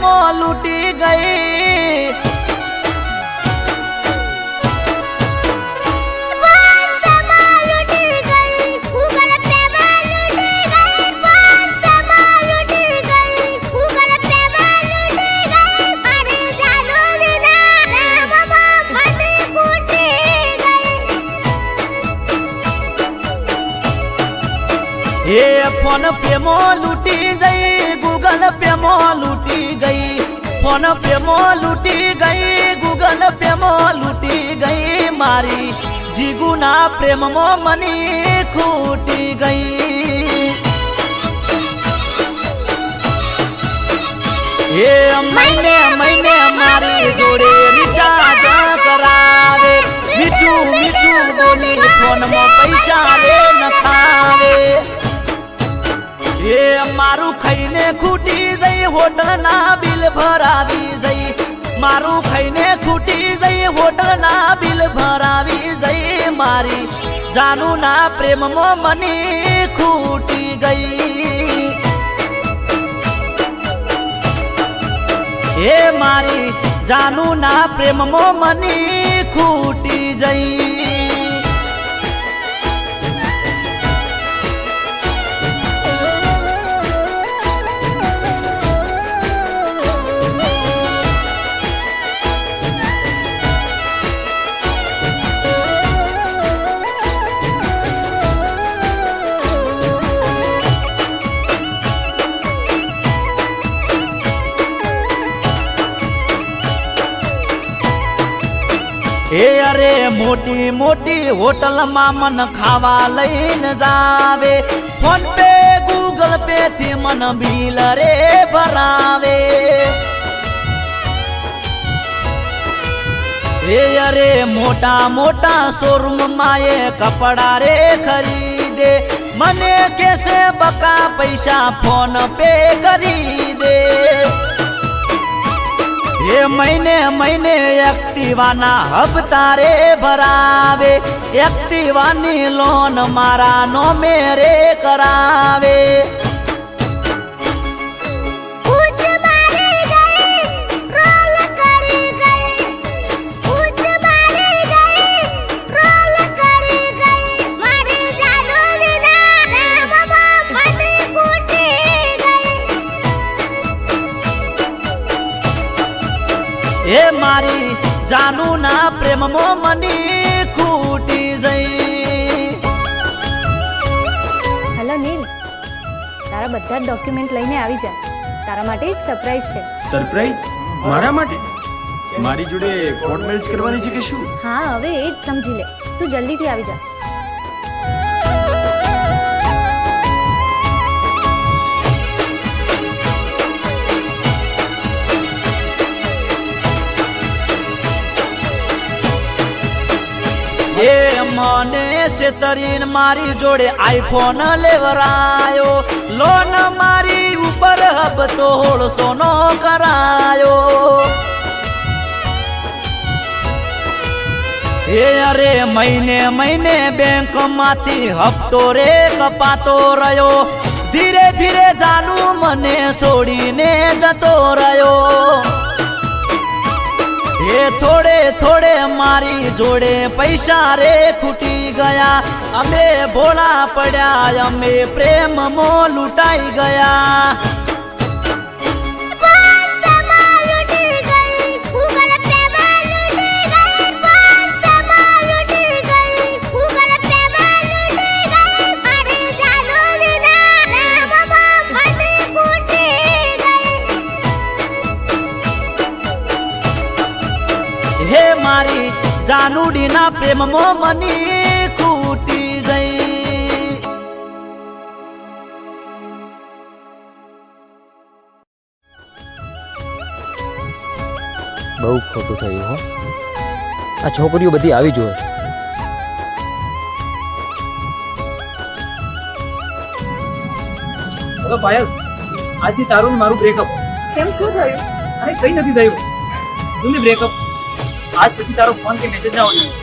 प्रेमो लूटी गई। ये फोन पे मो लूटी गई, गूगल पे मो लूटी गई, फोन पे मो लूटी गई, गूगल पे मो लूटी गई। मारी जीगुना प्रेम मो मनी खूटी गई। ये महीने महीने मारी जोड़े रिचार्ज करावे, मिठू मिठू बोली फोन में पैसा ले न खावे। ये मारू खाईने खूटी जई, होटल ना बिल भरावी जई, मारू खाईने खूटी जई, होटल ना बिल भरावी जई। मारी जानू ना प्रेम मो मनी खूटी गई। ये मारी जानू ना प्रेम मो मनी खूटी जई। ए अरे मोटी मोटी होटल मा मन खावा लईन जावे, फोन पे गूगल पे थी मन बिल रे भरावे। ए अरे मोटा मोटा शोरूम माए कपड़ा रे खरीदे, मने कैसे बका पैसा फोन पे खरीदे। ये महीने महीने एक्टिवा ना हफ्ता रे भरावे, एक्टिवा नी लोन मारा नो मेरे करावे। ये मारी जानू ना प्रेम मो मनी खूटी जई। हेलो नील, तारा બધા ડોક્યુમેન્ટ લઈને આવી જા, તારા માટે એક સરપ્રાઈઝ છે। સરપ્રાઈઝ? મારા માટે? મારી જોડે કોર્ટ મેરેજ કરવાની છે કે શું? હા, હવે એ જ સમજી લે, તું જલ્દીથી આવી જા। ये मने से तरीन मारी जोड़े आईफोन लेवरायो, लोन मारी ऊपर हब तोड़ सोनो करायो। ये अरे महीने महीने बैंक माती हफ्तो रे कपातो रयो, धीरे धीरे जानू मने सोड़ी ने जतो रयो। ये थोड़े थोड़े मारी जोड़े पैसा रे खूटी गया, अमे भोला पड़ा अमे प्रेम मो लुटाई गया। हे मारी जानूडी ना प्रेम मो मनी खूटी गई। બહુ ખોટું થયું હો, આ છોકરીઓ બધી આવી જોઈએ। હેલો પાયલ, આજથી તારું મારું બ્રેકઅપ। કેમ શું થયું? અરે કઈ નથી થયું, જલ્દી બ્રેકઅપ। આજ પછી તારો ફોન કે મેસેજ ના આવશે।